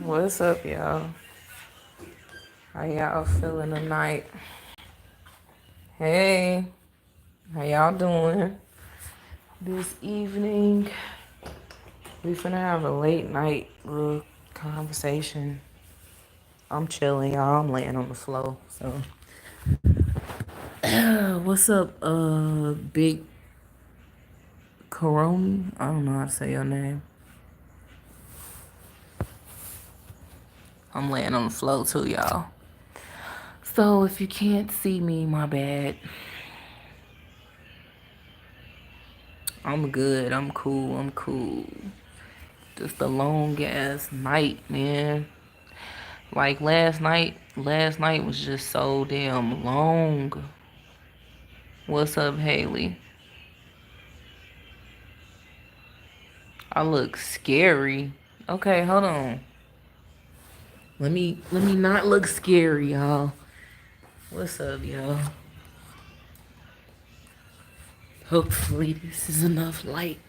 What's up, y'all? How y'all feeling tonight? Hey, how y'all doing this evening? We finna have a late night little conversation. I'm chilling, y'all. I'm laying on the floor. So, what's up, Big Coroni? I don't know how to say your name. I'm laying on the floor too, y'all. So, if you can't see me, my bad. I'm good. I'm cool. I'm cool. Just a long ass night, man. Like last night was just so damn long. What's up, Haley? I look scary. Okay, hold on. Let me not look scary, y'all. What's up, y'all? Hopefully this is enough light.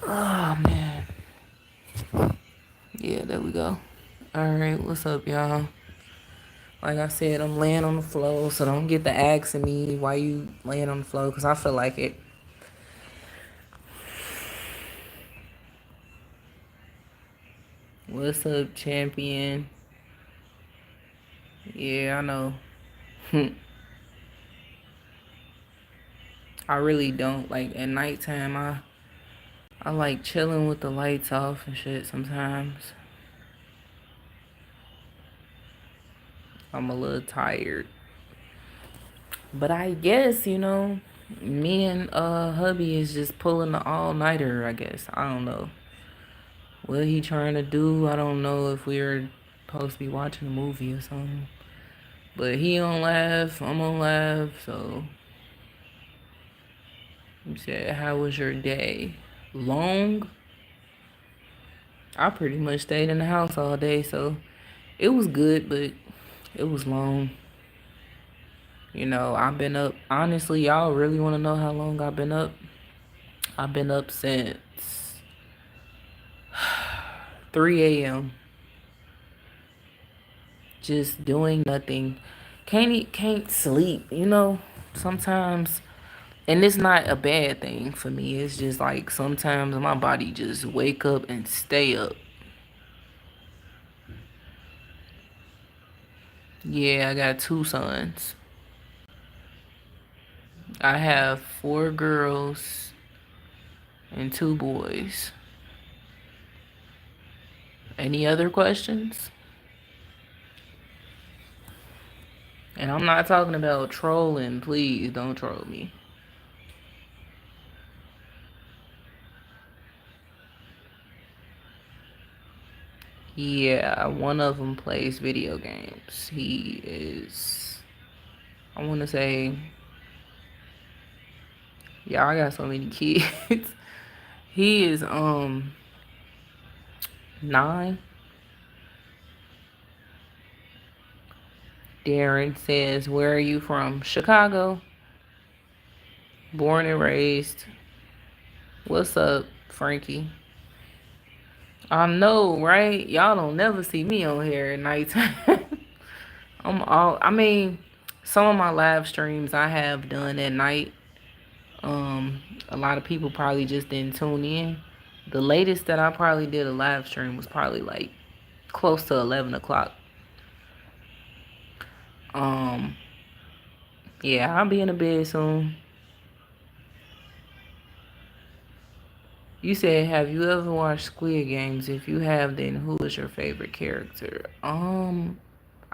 Oh man. Yeah, there we go. Alright, what's up, y'all? Like I said, I'm laying on the floor, so don't get to asking me why you laying on the floor, because I feel like it. What's up, champion? Yeah, I know. I really don't. Like at nighttime, I like chilling with the lights off and shit sometimes. I'm a little tired. But I guess, me and hubby is just pulling the all-nighter, I guess. I don't know. What he trying to do, I don't know if we're supposed to be watching a movie or something. But he on laugh, I'm on laugh, so he said, how was your day? Long? I pretty much stayed in the house all day, so it was good, but it was long. I've been up. Honestly, y'all really want to know how long I've been up? I've been up since 3 a.m. just doing nothing. Can't sleep, Sometimes, and it's not a bad thing for me. It's just like sometimes my body just wake up and stay up. Yeah, I got two sons. I have four girls and two boys. Any other questions? And I'm not talking about trolling. Please don't troll me. Yeah, one of them plays video games. He is, I want to say, yeah, I got so many kids. He is 9. Darren says, "Where are you from?" Chicago. Born and raised. What's up, Frankie? I know, right? Y'all don't never see me on here at nighttime. I mean, some of my live streams I have done at night. A lot of people probably just didn't tune in. The latest that I probably did a live stream was probably like close to 11 o'clock. Um, yeah, I'll be in the bed soon. You said, have you ever watched Squid Games? If you have, then who is your favorite character? I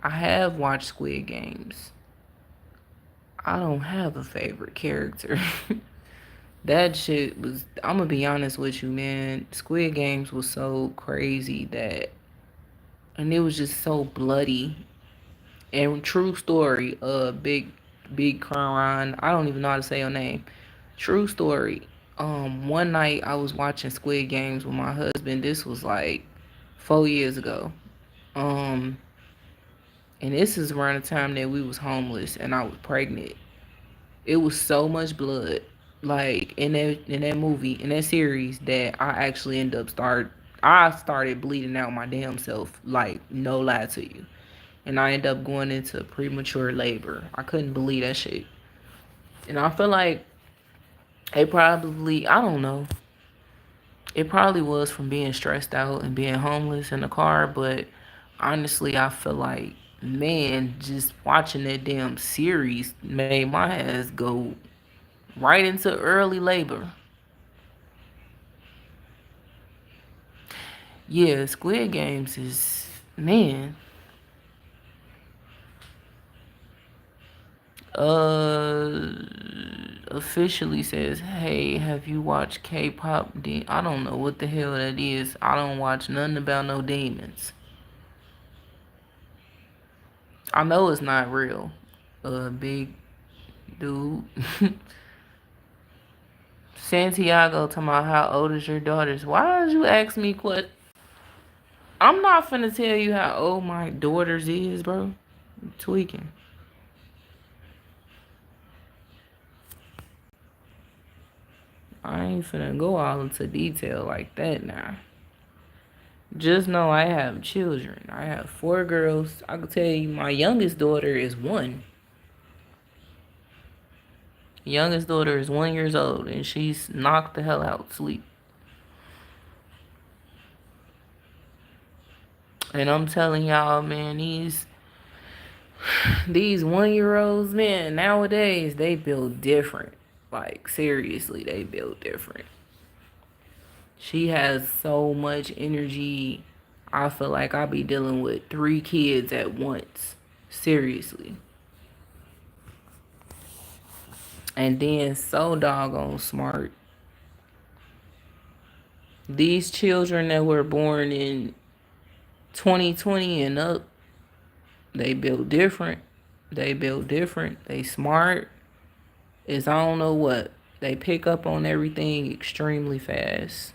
have watched Squid Games. I don't have a favorite character. That shit was, I'm gonna be honest with you, man. Squid Games was so crazy and it was just so bloody. And true story, big Crown. I don't even know how to say your name. True story. One night I was watching Squid Games with my husband. This was like 4 years ago. Um, and this is around the time that we was homeless and I was pregnant. It was so much blood, like in that movie, in that series, that I actually ended up I started bleeding out my damn self, like no lie to you. And I ended up going into premature labor. I couldn't believe that shit. And I feel like it probably, I don't know, it probably was from being stressed out and being homeless in the car, but honestly, I feel like, man, just watching that damn series made my ass go right into early labor. Yeah, Squid Games is, man, uh, officially says, hey, have you watched K-pop? I don't know what the hell that is. I don't watch nothing about no demons. I know it's not real. Big dude. Santiago talking about how old is your daughters? Why did you ask me what? I'm not finna tell you how old my daughters is, bro. You tweaking. I ain't finna go all into detail like that now. Just know I have children. I have 4 girls. I can tell you my youngest daughter is 1. Youngest daughter is 1 years old and she's knocked the hell out sleep. And I'm telling y'all, man, these 1 year olds, man, nowadays they build different. Like seriously, they build different. She has so much energy. I feel like I be dealing with 3 kids at once. Seriously. And then so doggone smart. These children that were born in 2020 and up, they built different. They built different. They smart. Is I don't know what. They pick up on everything extremely fast.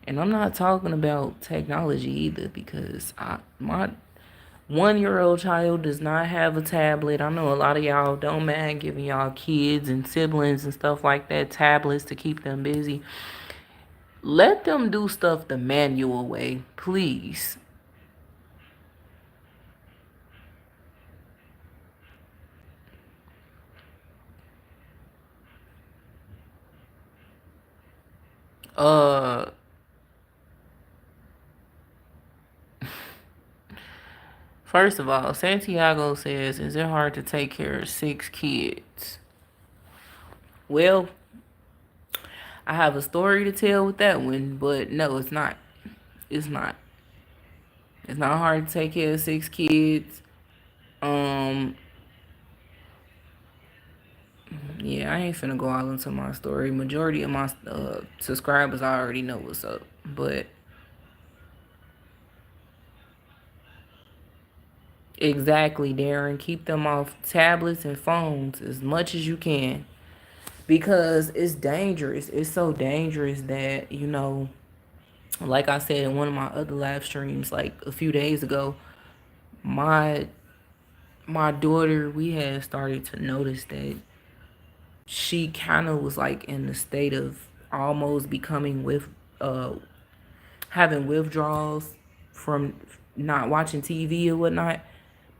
And I'm not talking about technology either because my 1 year old child does not have a tablet. I know a lot of y'all don't mind giving y'all kids and siblings and stuff like that tablets to keep them busy. Let them do stuff the manual way, please. Uh, First of all, Santiago says, is it hard to take care of 6 kids? Well, I have a story to tell with that one, but no, it's not. It's not. It's not hard to take care of 6 kids. Um, yeah, I ain't finna go all into my story. Majority of my subscribers already know what's up, but exactly, Darren, keep them off tablets and phones as much as you can because it's dangerous. It's so dangerous that like I said in one of my other live streams, like a few days ago, my my daughter, we had started to notice that she kind of was like in the state of almost becoming with having withdrawals from not watching TV or whatnot.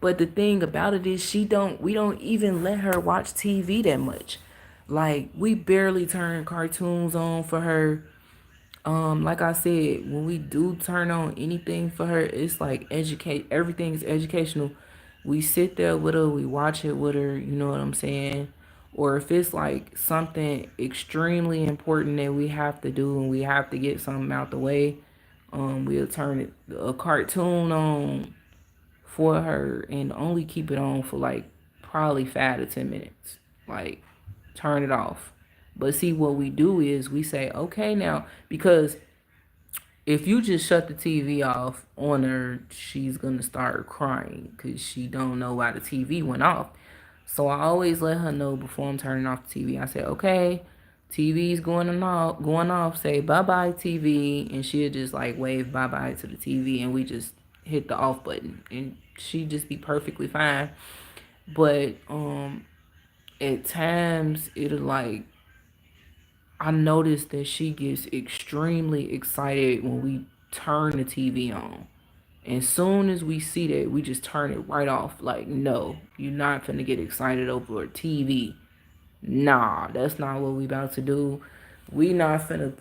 But the thing about it is we don't even let her watch TV that much. Like we barely turn cartoons on for her. Like I said, when we do turn on anything for her, it's like everything's educational. We sit there with her, we watch it with her, you know what I'm saying? Or if it's like something extremely important that we have to do and we have to get something out the way, we'll turn a cartoon on for her and only keep it on for like probably 5 to 10 minutes. Like turn it off. But see what we do is we say, okay now, because if you just shut the TV off on her, she's gonna start crying because she don't know why the TV went off. So I always let her know before I'm turning off the TV. I say, okay, TV's going off. Say bye bye TV, and she'll just like wave bye bye to the TV, and we just hit the off button, and she just be perfectly fine. But at times it'll like I noticed that she gets extremely excited when we turn the TV on. And soon as we see that, we just turn it right off. Like, no, you're not finna get excited over a TV. Nah, that's not what we about to do. We not finna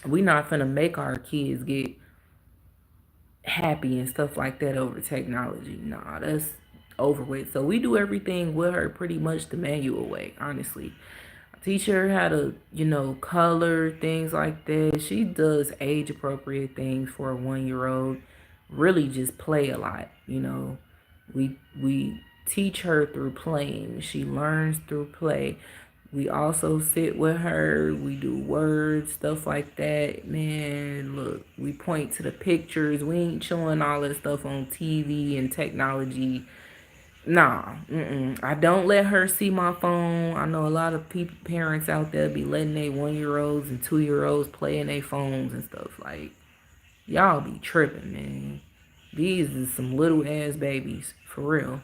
we not finna make our kids get happy and stuff like that over technology. Nah, that's over with. So we do everything with her pretty much the manual way, honestly. I teach her how to, color, things like that. She does age appropriate things for a 1 year old. Really just play a lot. We teach her through playing. She learns through play. We also sit with her. We do words, stuff like that. Man, look, we point to the pictures. We ain't showing all that stuff on TV and technology. Nah, I don't let her see my phone. I know a lot of people, parents out there be letting their 1 year olds and 2 year olds play in their phones and stuff. Like, y'all be tripping, man. These is some little ass babies, for real.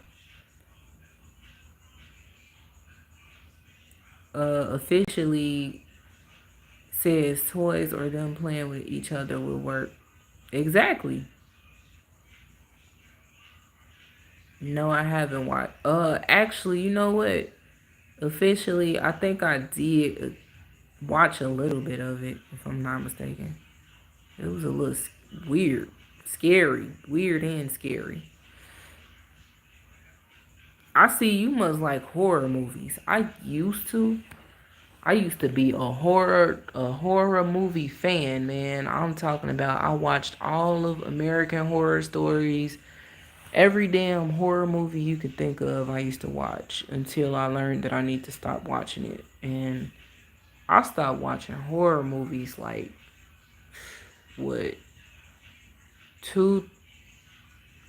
Officially says toys or them playing with each other will work. Exactly. No, I haven't watched. Actually, you know what? Officially, I think I did watch a little bit of it, if I'm not mistaken. It was a little weird, scary, weird and scary. I see you must like horror movies. I used to be a horror movie fan, man. I'm talking about I watched all of American Horror Stories. Every damn horror movie you could think of, I used to watch until I learned that I need to stop watching it. And I stopped watching horror movies like what two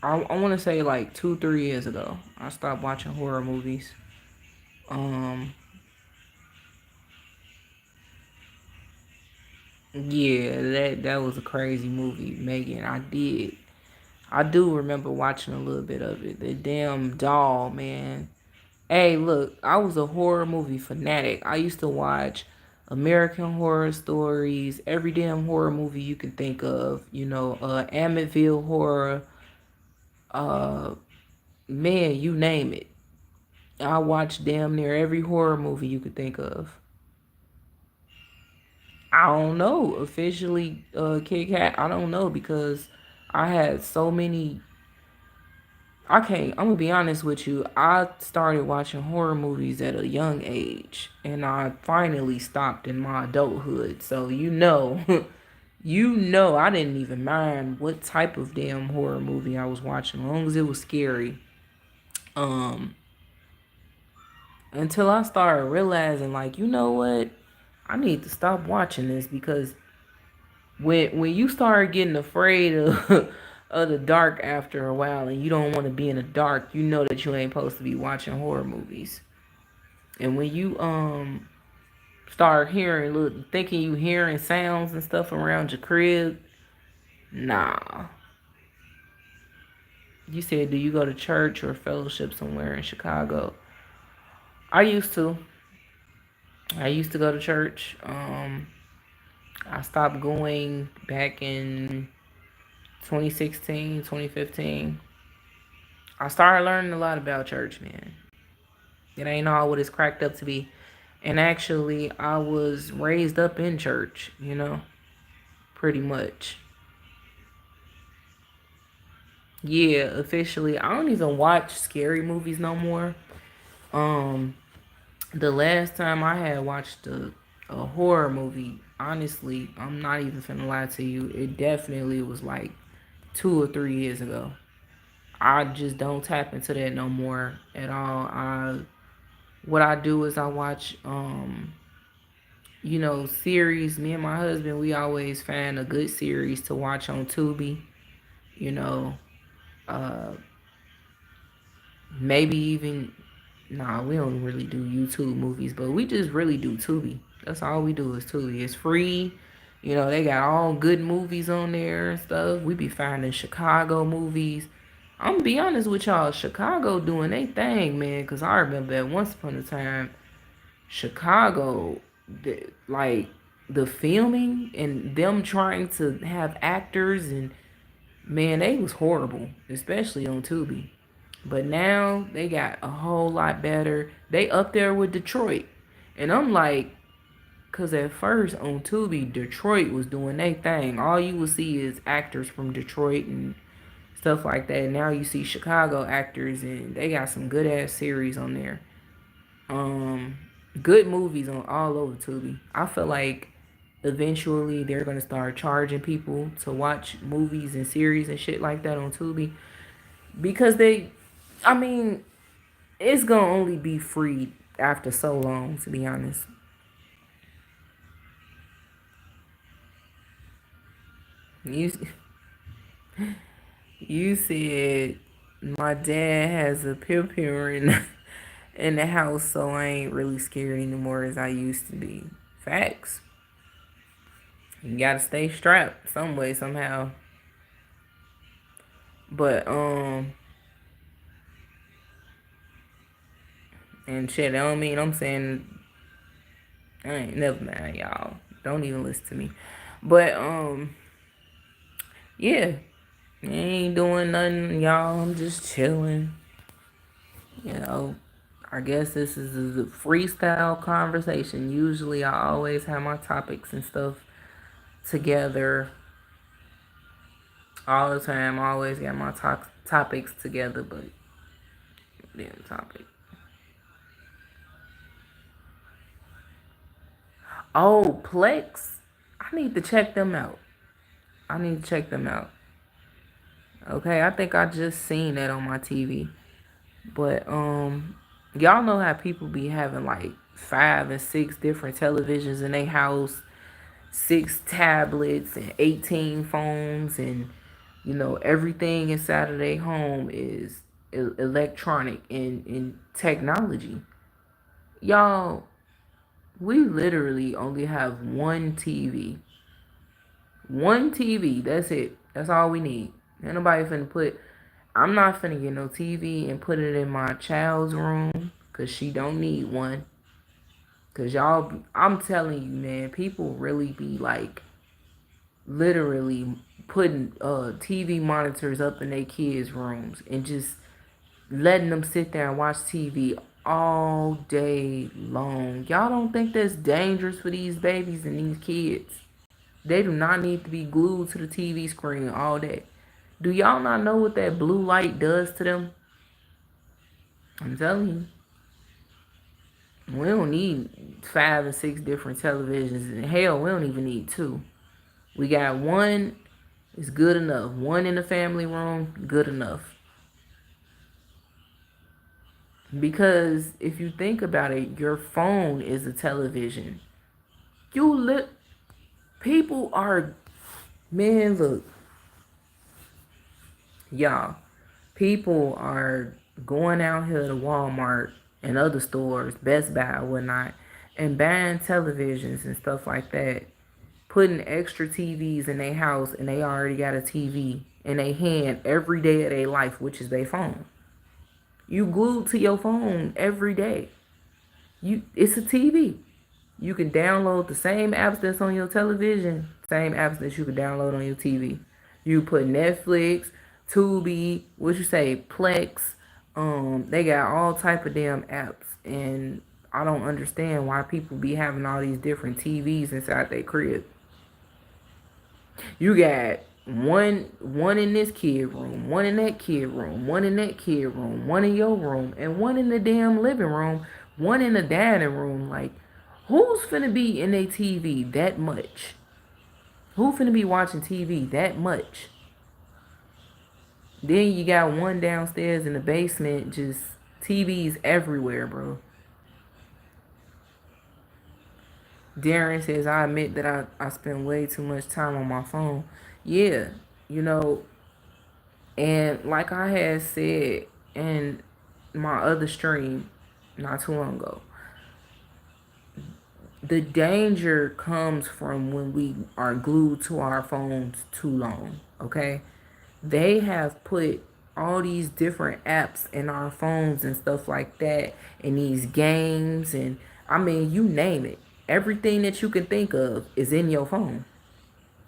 I want to say like 2 3 years ago. I stopped watching horror movies. Um, yeah, that was a crazy movie, Megan. I do remember watching a little bit of it. The damn doll, man. Hey, look, I was a horror movie fanatic. I used to watch American Horror Stories, every damn horror movie you can think of. Amityville Horror, uh, man, you name it. I watched damn near every horror movie you could think of. I don't know officially, Kit Kat. I don't know because I had so many. I can't. I'm gonna be honest with you. I started watching horror movies at a young age, and I finally stopped in my adulthood. So I didn't even mind what type of damn horror movie I was watching, as long as it was scary. Um, until I started realizing, like, you know what, I need to stop watching this because when you start getting afraid of of the dark after a while and you don't want to be in the dark, you know that you ain't supposed to be watching horror movies. And when you start hearing thinking you hearing sounds and stuff around your crib, nah. You said, do you go to church or fellowship somewhere in Chicago? I used to. I used to go to church. I stopped going back in 2016, 2015. I started learning a lot about church, man. It ain't all what it's cracked up to be. And actually, I was raised up in church, pretty much. Yeah, officially. I don't even watch scary movies no more. Um, the last time I had watched a horror movie, honestly, I'm not even finna lie to you, it definitely was like 2 or 3 years ago. I just don't tap into that no more at all. What I do is I watch series. Me and my husband, we always find a good series to watch on Tubi. You know, uh, maybe even nah, we don't really do YouTube movies, but we just really do Tubi. That's all we do is Tubi. It's free. They got all good movies on there and stuff. We be finding Chicago movies. I'm gonna be honest with y'all, Chicago doing their thing, man. Cause I remember at once upon a time, Chicago, like the filming and them trying to have actors, and man, they was horrible, especially on Tubi. But now they got a whole lot better. They up there with Detroit. And I'm like, cause at first on Tubi, Detroit was doing their thing. All you will see is actors from Detroit and stuff like that. And now you see Chicago actors, and they got some good ass series on there. Um, Good movies on all over Tubi. I feel like eventually they're gonna start charging people to watch movies and series and shit like that on Tubi, because I mean, it's gonna only be free after so long. To be honest, you you said my dad has a pure in the house, so I ain't really scared anymore as I used to be. Facts. You gotta stay strapped some way somehow. But and shit, I don't mean I'm saying I ain't never mind, y'all. Don't even listen to me. But yeah, I ain't doing nothing, y'all. I'm just chilling. You know, I guess this is a freestyle conversation. Usually, I always have my topics and stuff together all the time. I always got my topics together, but damn topic. Oh, Plex. I need to check them out. I need to check them out. Okay, I think I just seen that on my TV. But y'all know how people be having like 5 and 6 different televisions in their house, 6 tablets and 18 phones, and everything inside of their home is electronic and technology. Y'all, we literally only have one TV. One TV. That's it. That's all we need. Ain't nobody finna put. I'm not finna get no TV and put it in my child's room, cause she don't need one. Cause y'all, I'm telling you, man, people really be like literally putting TV monitors up in their kids' rooms and just letting them sit there and watch TV all day long. Y'all don't think that's dangerous for these babies and these kids? They do not need to be glued to the TV screen all day. Do y'all not know what that blue light does to them? I'm telling you. We don't need 5 and 6 different televisions. And hell, we don't even need two. We got one, it's good enough. One in the family room, good enough. Because if you think about it, your phone is a television. People are, man, look, y'all, people are going out here to Walmart and other stores, Best Buy or whatnot, and buying televisions and stuff like that, putting extra TVs in their house, and they already got a TV in their hand every day of their life, which is their phone. You glued to your phone every day. It's a TV. You can download the same apps that's on your television, same apps that you can download on your TV. You put Netflix, Tubi, what you say, Plex. They got all type of damn apps, and I don't understand why people be having all these different TVs inside their crib. You got one in this kid room, one in that kid room, one in that kid room, one in your room, and one in the damn living room, one in the dining room. Like, who's finna be in a TV that much? Who finna be watching TV that much? Then you got one downstairs in the basement, just TVs everywhere, bro. Darren says, I admit that I spend way too much time on my phone. Yeah, you know, and like I had said in my other stream not too long ago, the danger comes from when we are glued to our phones too long, okay? They have put all these different apps in our phones and stuff like that, and these games, and I mean, you name it. Everything that you can think of is in your phone.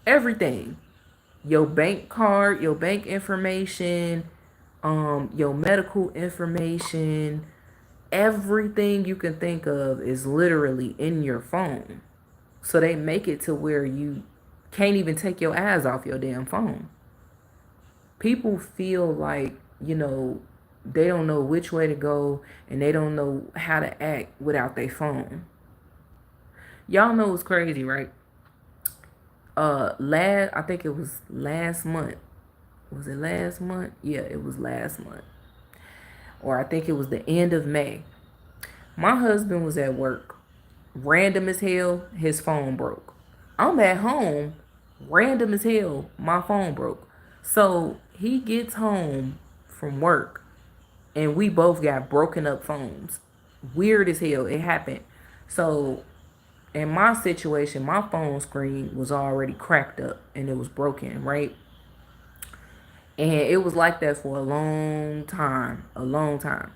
Everything. Your bank card, your bank information, your medical information, everything you can think of is literally in your phone. So they make it to where you can't even take your eyes off your damn phone. People feel like, they don't know which way to go and they don't know how to act without their phone. Y'all know what's crazy, right? I think it was last month. Was it last month? Yeah, it was last month. Or I think it was the end of May. My husband was at work. Random as hell, his phone broke. I'm at home. Random as hell, my phone broke. So he gets home from work and we both got broken up phones. Weird as hell. It happened. So in my situation, my phone screen was already cracked up and it was broken, right? And it was like that for a long time. A long time.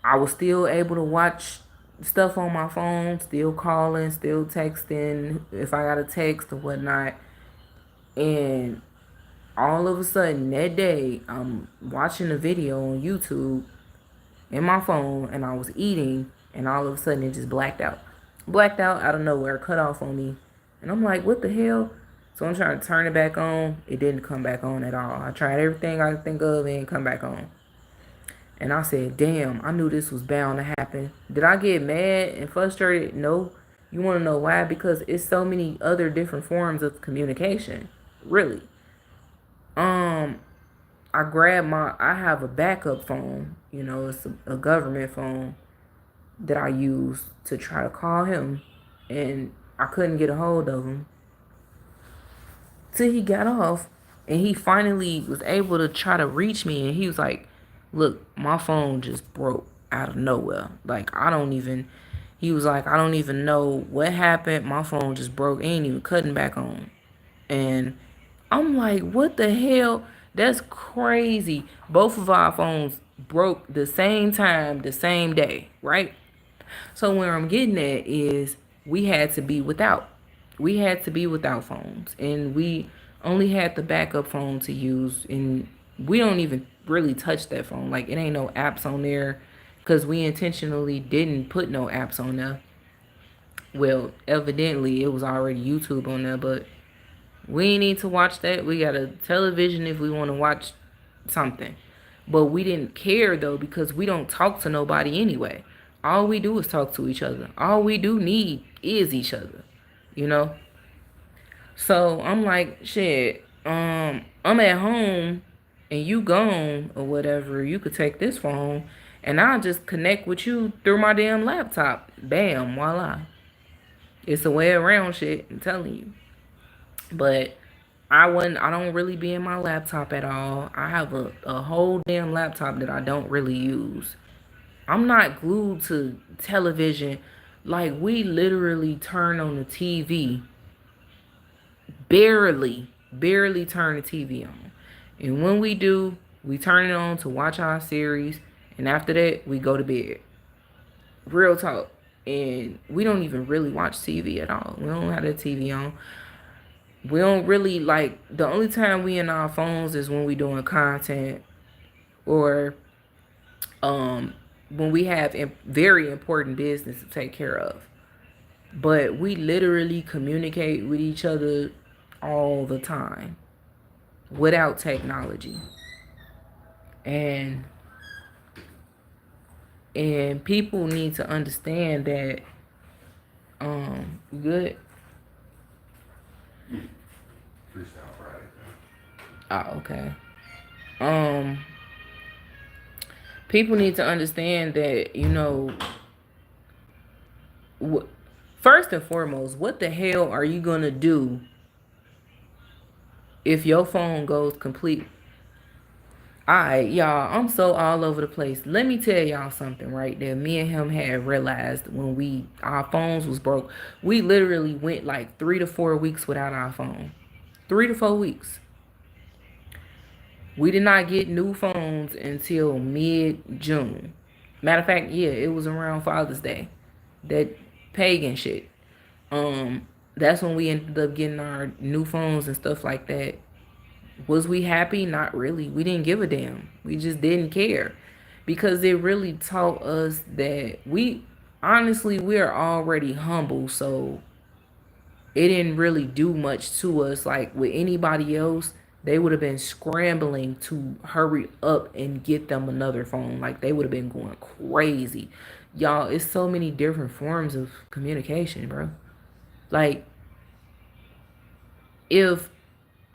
I was still able to watch stuff on my phone, still calling, still texting if I got a text or whatnot. And all of a sudden that day, I'm watching a video on YouTube in my phone and I was eating, and all of a sudden it just blacked out. Blacked out of nowhere, cut off on me. And I'm like, what the hell? So I'm trying to turn it back on. It didn't come back on at all. I tried everything I could think of, and it didn't come back on. And I said, damn, I knew this was bound to happen. Did I get mad and frustrated? No. You want to know why? Because it's so many other different forms of communication. Really. I have a backup phone. It's a government phone that I use to try to call him. And I couldn't get a hold of him till he got off. And he finally was able to try to reach me. And he was like, look, my phone just broke out of nowhere. He was like, I don't even know what happened. My phone just broke. Ain't even cutting back on. And I'm like, what the hell? That's crazy. Both of our phones broke the same time, the same day, right? So where I'm getting at is we had to be without. We had to be without phones. And we only had the backup phone to use. And we don't even really touch that phone. Like, it ain't no apps on there because we intentionally didn't put no apps on there. Well, evidently it was already YouTube on there, but we need to watch that. We got a television if we want to watch something. But we didn't care though because we don't talk to nobody anyway. All we do is talk to each other. All we do need is each other. You know? So I'm like, shit, I'm at home and you gone or whatever. You could take this phone and I'll just connect with you through my damn laptop. Bam, voila. It's a way around shit, I'm telling you. But I don't really be in my laptop at all. I have a whole damn laptop that I don't really use. I'm not glued to television. Like, we literally turn on the TV. Barely turn the TV on. And when we do, we turn it on to watch our series. And after that, we go to bed. Real talk. And we don't even really watch TV at all. We don't have the TV on. We don't really, like, the only time we in our phones is when we doing content or when we have very important business to take care of. But we literally communicate with each other all the time without technology. And people need to understand that good. Oh, okay. People need to understand that, first and foremost, what the hell are you gonna do if your phone goes complete? Alright, y'all, I'm so all over the place. Let me tell y'all something, right? That me and him had realized when our phones was broke. We literally went like 3 to 4 weeks without our phone. 3 to 4 weeks. We did not get new phones until mid-June. Matter of fact, yeah, it was around Father's Day. that pagan shit. Um, that's when we ended up getting our new phones and stuff like that. Was we happy? Not really. We didn't give a damn. We just didn't care because it really taught us that we honestly we're already humble, so it didn't really do much to us. Like with anybody else, they would have been scrambling to hurry up and get them another phone. Like they would have been going crazy. Y'all, it's so many different forms of communication, bro. Like if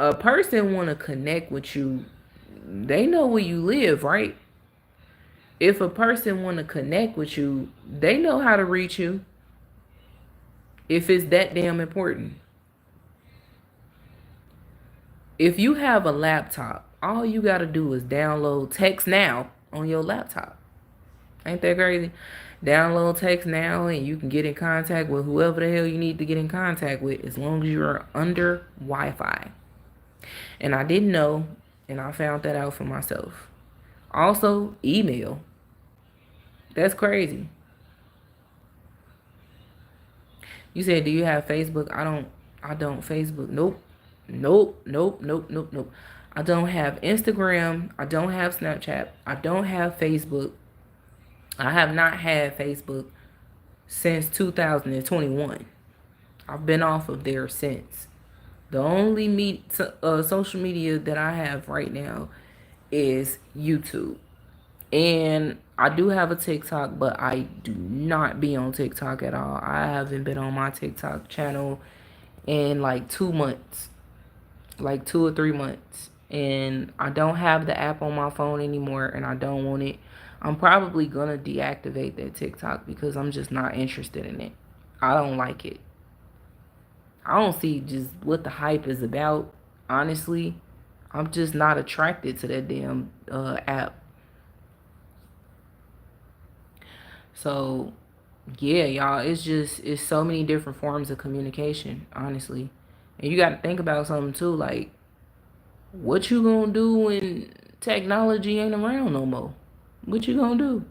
a person want to connect with you, they know where you live, right? If a person want to connect with you, they know how to reach you if it's that damn important. If you have a laptop, all you got to do is download Text Now on your laptop. Ain't that crazy? Download Text Now and you can get in contact with whoever the hell you need to get in contact with as long as you're under Wi-Fi. And I didn't know, and I found that out for myself. Also, email. That's crazy. You said, do you have Facebook? I don't Facebook. Nope. Nope. Nope. Nope. Nope. Nope. I don't have Instagram. I don't have Snapchat. I don't have Facebook. I have not had Facebook since 2021. I've been off of there since. The only social media that I have right now is YouTube. And I do have a TikTok, but I do not be on TikTok at all. I haven't been on my TikTok channel in like 2 months, like 2 or 3 months. And I don't have the app on my phone anymore, and I don't want it. I'm probably gonna deactivate that TikTok because I'm just not interested in it. I don't like it. I don't see just what the hype is about. Honestly, I'm just not attracted to that damn app. So, yeah, y'all, it's so many different forms of communication, honestly. And you got to think about something too, like what you gonna do when technology ain't around no more? What you gonna do?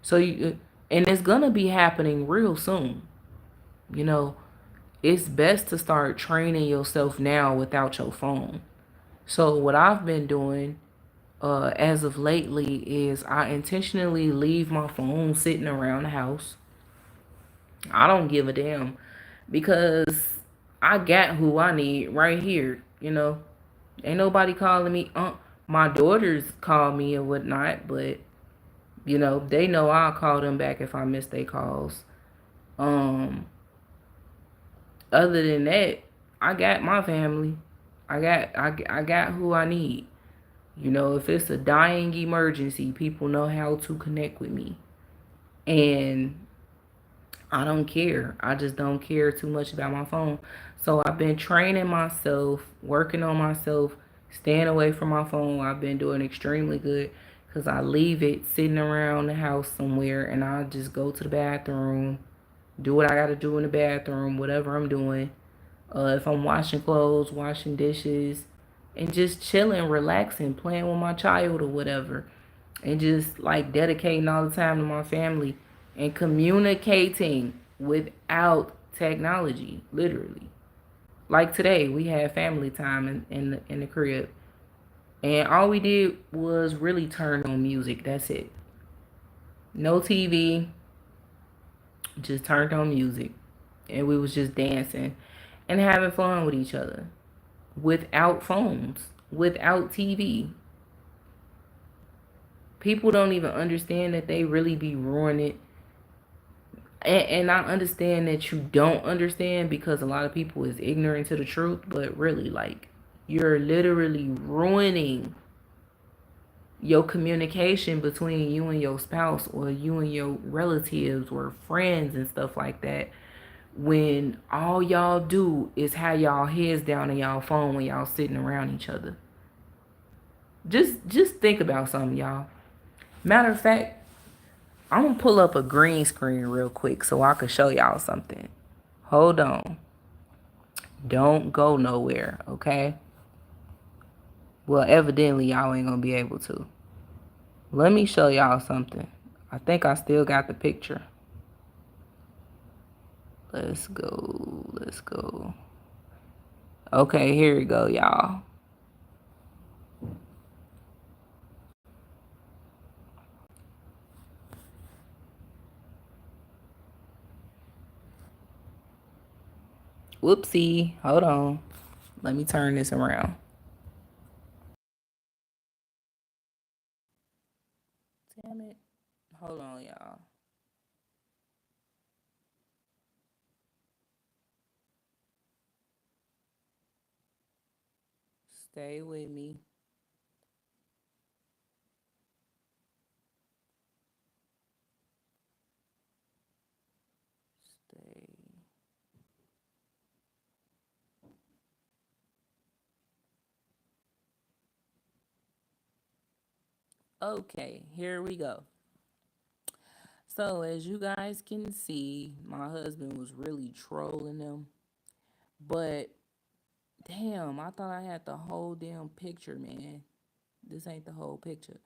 So and it's gonna be happening real soon. You know, it's best to start training yourself now without your phone. So what I've been doing as of lately is I intentionally leave my phone sitting around the house. I don't give a damn because I got who I need right here. Ain't nobody calling me. My daughters call me or whatnot, but they know I'll call them back if I miss their calls. Um, Other than that, I got my family. I got who I need. If it's a dying emergency, people know how to connect with me. And I don't care. I just don't care too much about my phone. So I've been training myself, working on myself, staying away from my phone. I've been doing extremely good because I leave it sitting around the house somewhere and I just go to the bathroom, do what I got to do in the bathroom, whatever I'm doing. If I'm washing clothes, washing dishes, and just chilling, relaxing, playing with my child or whatever, and just like dedicating all the time to my family and communicating without technology, literally. Like today, we had family time in the crib, and all we did was really turn on music. That's it. No TV, just turned on music, and we was just dancing and having fun with each other without phones, without TV. People don't even understand that they really be ruining. And I understand that you don't understand because a lot of people is ignorant to the truth, but really, like, you're literally ruining your communication between you and your spouse or you and your relatives or friends and stuff like that when all y'all do is have y'all heads down in y'all phone when y'all sitting around each other. Just think about something, y'all. Matter of fact, I'm gonna pull up a green screen real quick so I can show y'all something. Hold on. Don't go nowhere, okay? Well, evidently y'all ain't gonna be able to. Let me show y'all something. I think I still got the picture. Let's go. Let's go. Okay, here we go, y'all. Whoopsie. Hold on. Let me turn this around. Damn it. Hold on, y'all. Stay with me. Stay. Okay, here we go. So, as you guys can see, my husband was really trolling them. But, damn, I thought I had the whole damn picture, man. This ain't the whole picture.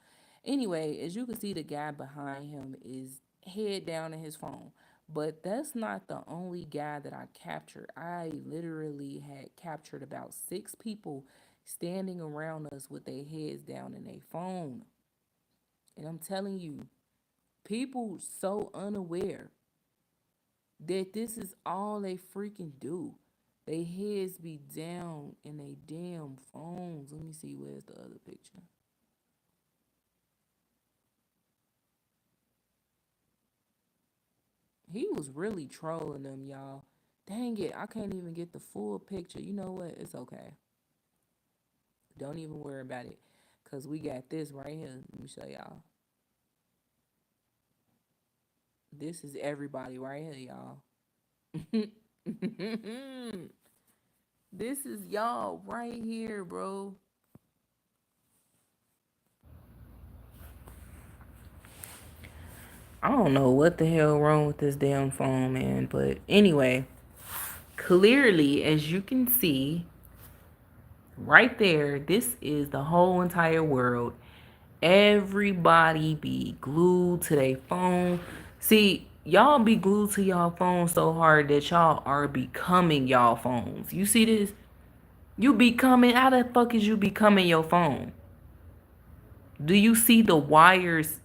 Anyway, as you can see, the guy behind him is head down in his phone. But that's not the only guy that I captured. I literally had captured about 6 people standing around us with their heads down in their phone. And I'm telling you, people so unaware that this is all they freaking do. They heads be down in they damn phones. Let me see, where's the other picture. He was really trolling them, y'all. Dang it, I can't even get the full picture. You know what? It's okay. Don't even worry about it. Cause we got this right here. Let me show y'all. This is everybody right here, y'all. This is y'all right here, bro. I don't know what the hell wrong with this damn phone, man. But anyway, clearly, as you can see right there, this is the whole entire world. Everybody be glued to their phone. See, y'all be glued to y'all phone so hard that y'all are becoming y'all phones. You see this? You becoming, how the fuck is you becoming your phone? Do you see the wires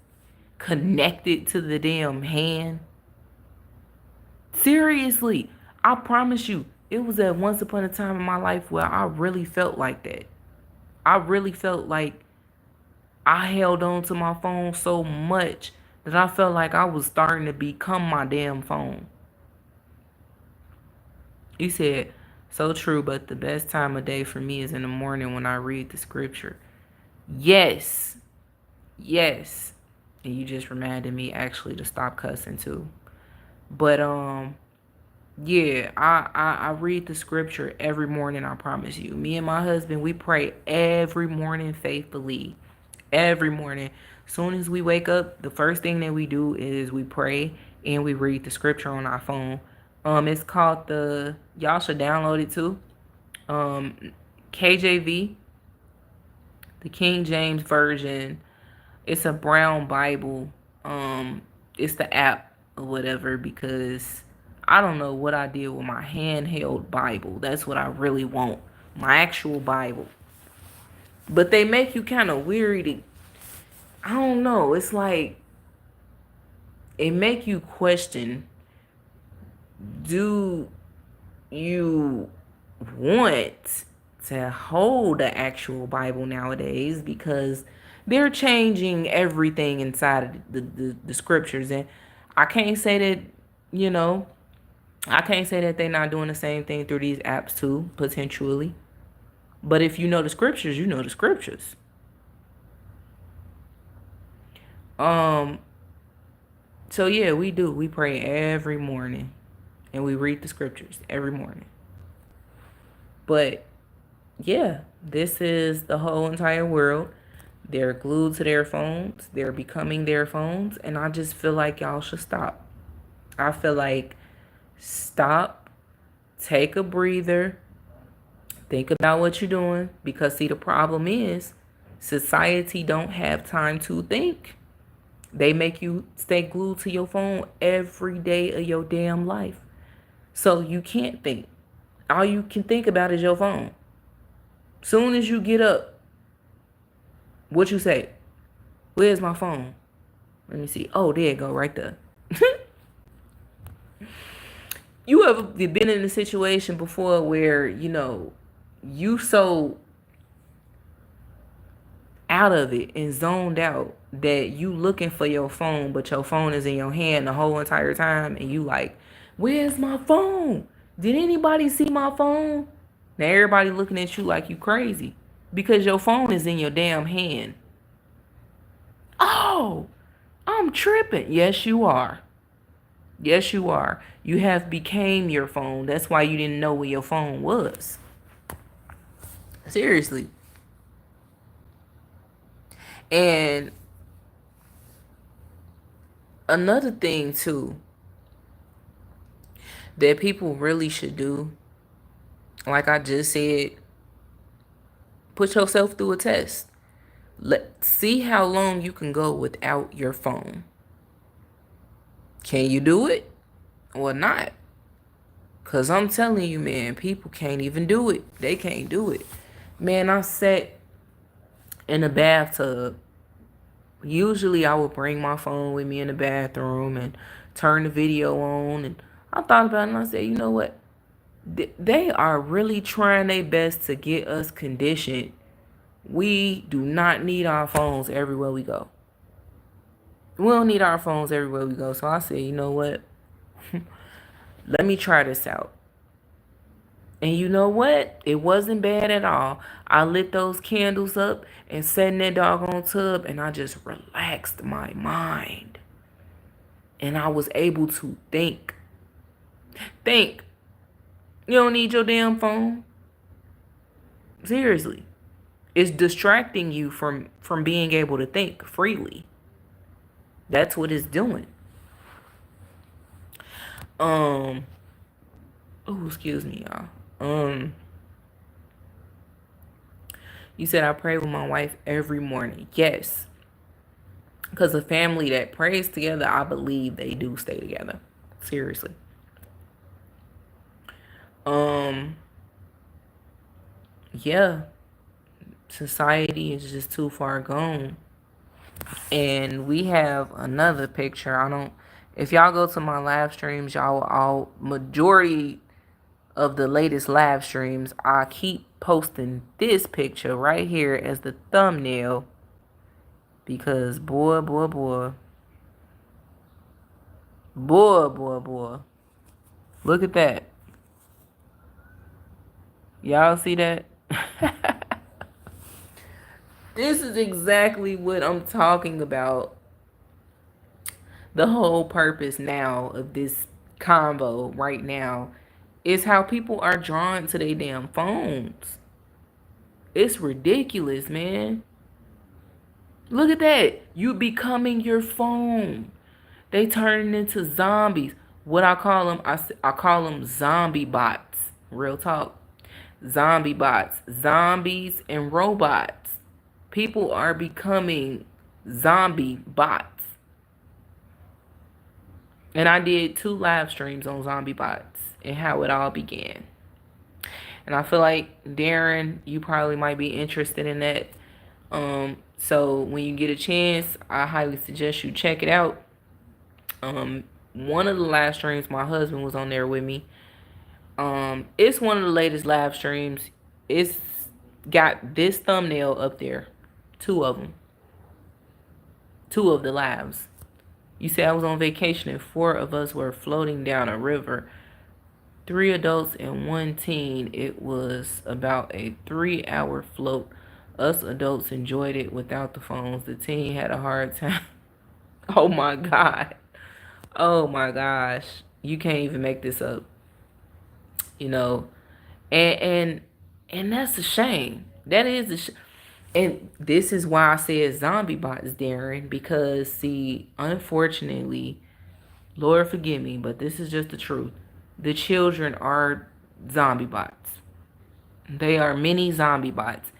connected to the damn hand? Seriously, I promise you, it was at once upon a time in my life where I really felt like that. I really felt like I held on to my phone so much that I felt like I was starting to become my damn phone. You said, so true, but the best time of day for me is in the morning when I read the scripture. Yes, yes. And you just reminded me actually to stop cussing too. But yeah, I read the scripture every morning, I promise you. Me and my husband, we pray every morning faithfully. Every morning. Soon as we wake up, the first thing that we do is we pray and we read the scripture on our phone. It's called the, y'all should download it too. Um KJV, the King James Version. It's a brown Bible. It's the app or whatever, because I don't know what I did with my handheld Bible. That's what I really want. My actual Bible. But they make you kind of weary to, I don't know. It's like it make you question, do you want to hold the actual Bible nowadays, because they're changing everything inside of the scriptures. And I can't say that, you know, I can't say that they're not doing the same thing through these apps too, potentially. But if you know the scriptures, you know the scriptures. Um, so yeah, we do. We pray every morning and we read the scriptures every morning. But yeah, this is the whole entire world. They're glued to their phones. They're becoming their phones. And I just feel like y'all should stop. I feel like stop, take a breather, think about what you're doing. Because see, the problem is society don't have time to think. They make you stay glued to your phone every day of your damn life. So you can't think. All you can think about is your phone. Soon as you get up, what you say? Where's my phone? Let me see. Oh, there it go, right there. You ever been in a situation before where, you so out of it and zoned out that you looking for your phone, but your phone is in your hand the whole entire time, and you like, where's my phone? Did anybody see my phone? Now everybody looking at you like you crazy because your phone is in your damn hand. Oh, I'm tripping. Yes, you are. Yes, you are. You have became your phone. That's why you didn't know where your phone was. Seriously. And another thing too that people really should do, like I just said, put yourself through a test. Let's see how long you can go without your phone. Can you do it or not? Cause I'm telling you, man, people can't even do it. They can't do it. Man, I sat in a bathtub. Usually I would bring my phone with me in the bathroom and turn the video on, and I thought about it and I said, you know what? They are really trying their best to get us conditioned. We do not need our phones everywhere we go. We don't need our phones everywhere we go. So I said, you know what? Let me try this out. And you know what? It wasn't bad at all. I lit those candles up and sat in that doggone tub, and I just relaxed my mind. And I was able to think. Think. You don't need your damn phone. Seriously. It's distracting you from being able to think freely. That's what it's doing. Oh, excuse me, y'all. You said I pray with my wife every morning. Yes. Because a family that prays together, I believe they do stay together. Seriously. Yeah. Society is just too far gone. And we have another picture. If y'all go to my live streams, y'all all majority of the latest live streams, I keep posting this picture right here as the thumbnail because boy, look at that. Y'all see that? This is exactly what I'm talking about. The whole purpose now of this convo right now is how people are drawn to their damn phones. It's ridiculous, man. Look at that. You becoming your phone. They turning into zombies. What I call them, I call them zombie bots. Real talk. Zombie bots. Zombies and robots. People are becoming zombie bots. And I did 2 live streams on zombie bots and how it all began. And I feel like, Darren, you probably might be interested in that. So when you get a chance, I highly suggest you check it out. One of the live streams, my husband was on there with me. It's one of the latest live streams. It's got this thumbnail up there. 2 of them. 2 of the lives. You said I was on vacation and 4 of us were floating down a river. 3 adults and 1 teen. It was about a 3-hour float. Us adults enjoyed it without the phones. The teen had a hard time. Oh my God. Oh my gosh. You can't even make this up. And that's a shame. That is a shame. And this is why I said zombie bots, Darren, because see, unfortunately, Lord forgive me, but this is just the truth. The children are zombie bots. They are mini zombie bots.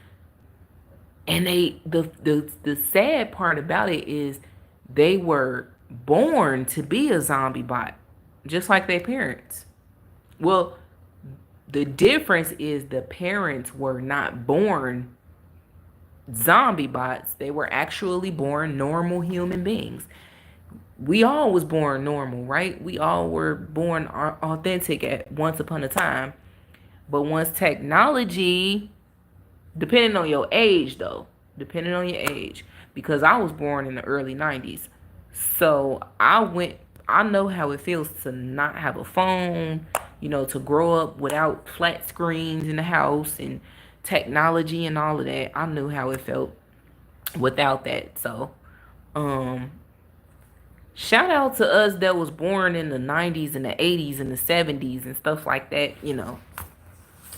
And the sad part about it is they were born to be a zombie bot, just like their parents. Well, the difference is the parents were not born zombie bots. They were actually born normal human beings. We all was born normal, right? We all were born authentic at once upon a time. But once technology, depending on your age though, depending on your age, because I was born in the early 90s. So I know how it feels to not have a phone, to grow up without flat screens in the house and technology and all of that. I knew how it felt without that. So, um, shout out to us that was born in the 90s and the 80s and the 70s and stuff like that,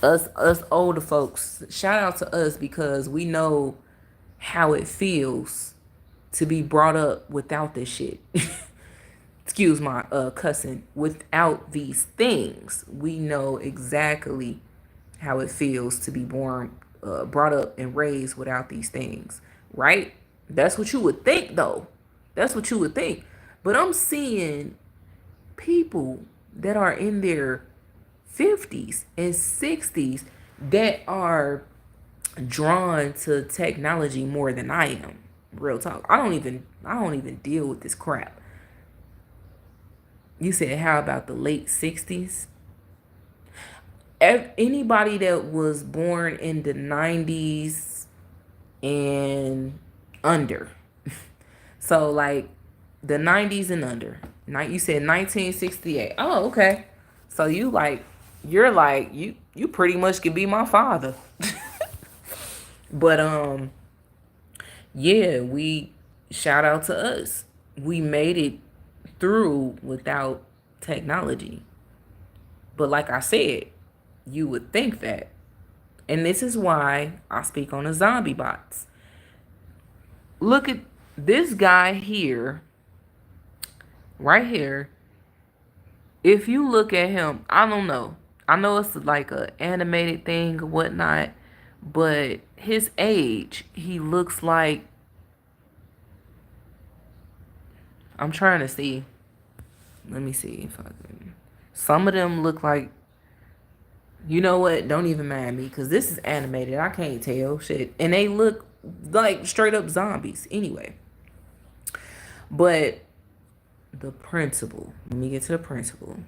us older folks. Shout out to us because we know how it feels to be brought up without this shit. Excuse my cussing. Without these things, we know exactly how it feels to be born, brought up and raised without these things, right? That's what you would think, though. That's what you would think. But I'm seeing people that are in their 50s and 60s that are drawn to technology more than I am. Real talk. I don't even deal with this crap. You said how about the late 60s? Anybody that was born in the 90s and under. So like the 90s and under. You said 1968. Oh, okay. So you pretty much could be my father. But yeah, we shout out to us. We made it through without technology. But like I said, you would think that. And this is why I speak on the zombie bots. Look at this guy here, right here. If you look at him, I don't know. I know it's like a animated thing or whatnot, but his age, he looks like, I'm trying to see. Let me see if I can. Some of them look like, you know what? Don't even mind me because this is animated. I can't tell shit. And they look like straight up zombies anyway. But the principle, let me get to the principle.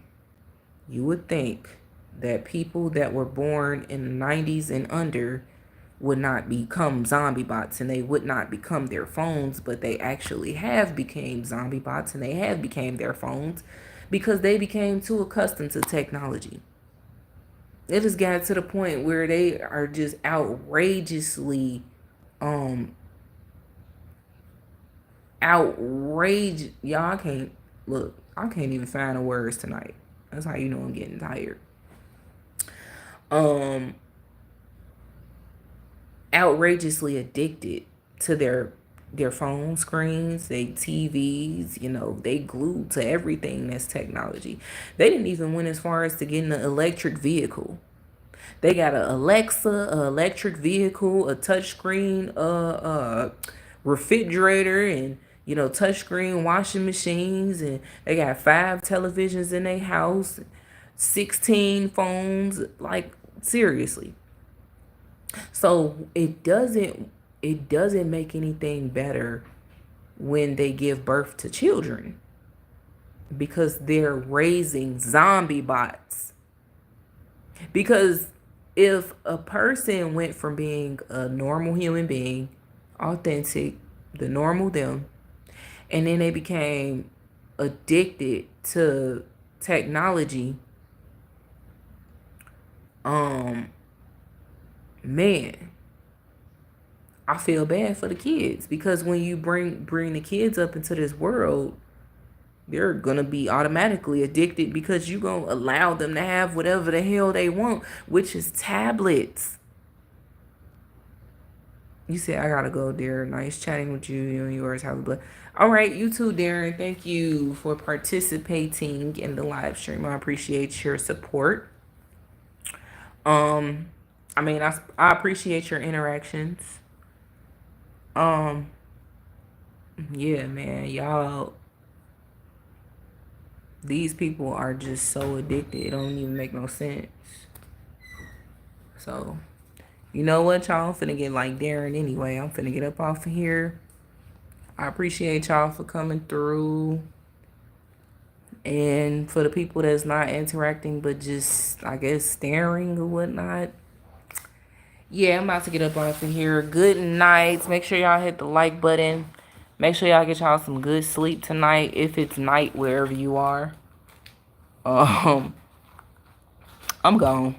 You would think that people that were born in the 90s and under would not become zombie bots and they would not become their phones, but they actually have became zombie bots and they have became their phones because they became too accustomed to technology. It has got to the point where they are just outrageously um outrage. Y'all, I can't look. I can't even find the words tonight. That's how you know I'm getting tired. Um, outrageously addicted to their phone screens, their TVs. They glued to everything that's technology. They didn't even went as far as to getting an electric vehicle. They got a Alexa, a electric vehicle, a touchscreen, refrigerator, and touchscreen washing machines, and they got 5 televisions in their house, 16 phones. Like seriously. So it doesn't make anything better when they give birth to children because they're raising zombie bots. Because if a person went from being a normal human being, authentic, the normal them, and then they became addicted to technology, um, man, I feel bad for the kids because when you bring the kids up into this world, they're gonna be automatically addicted because you gonna allow them to have whatever the hell they want, which is tablets. You said I gotta go, Darren. Nice chatting with you. You and yours have a blessed. All right, you too, Darren. Thank you for participating in the live stream. I appreciate your support. Um, I appreciate your interactions. Um, yeah, man, y'all. These people are just so addicted. It don't even make no sense. So, you know what, y'all? I'm finna get like Darren anyway. I'm finna get up off of here. I appreciate y'all for coming through. And for the people that's not interacting but just, I guess, staring or whatnot. Yeah, I'm about to get up off of here. Good night. Make sure y'all hit the like button. Make sure y'all get y'all some good sleep tonight if it's night wherever you are. I'm gone.